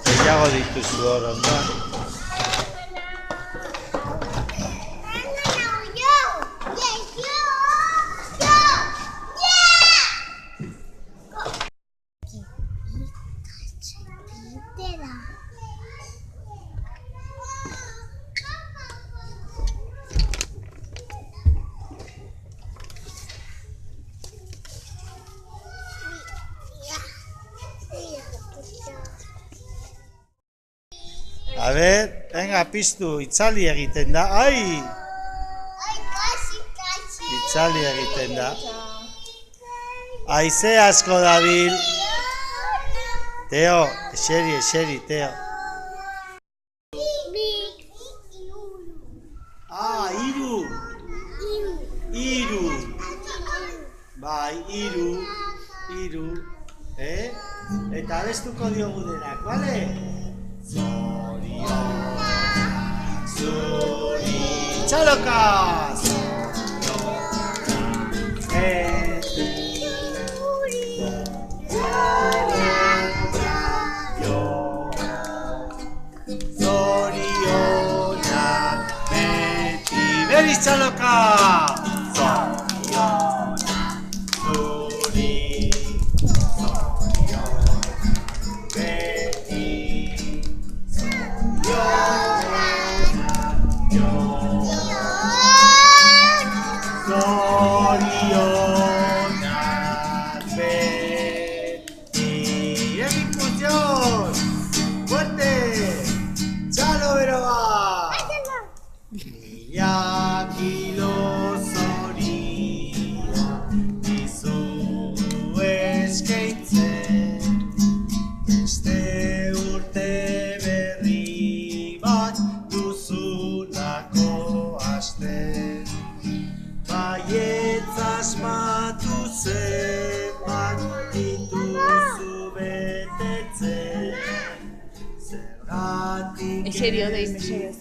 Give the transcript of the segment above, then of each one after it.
Gehiago dituzu hor ondoan. A ver, venga, piztu, itzali egiten da. Ai! Itzali egiten da. Haize asko dabil. Teo, eseri, Teo. Ah, hiru. Bai, hiru. Eta abestuko diogu denak, bale? Zuri txaloka! Zorionak beti berriz txaloka! Serio, deime, serio.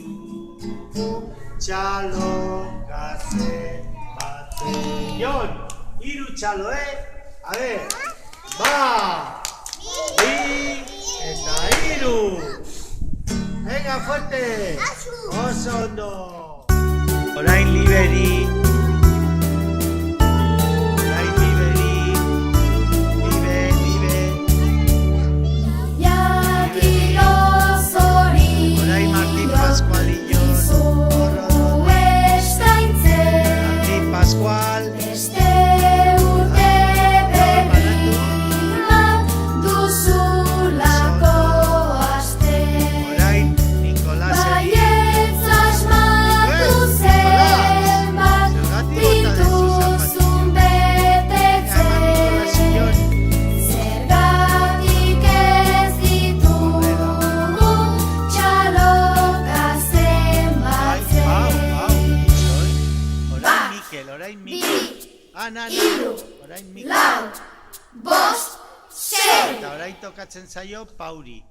Txaloka zenbatzen. Jon, hiru txalo, A ver. Bi eta hiru. Venga, fuerte. Oso ondo. Orain liberi. Orain Mikel. Lau, bost, sei. Eta orain tokatzen zaio Pauri.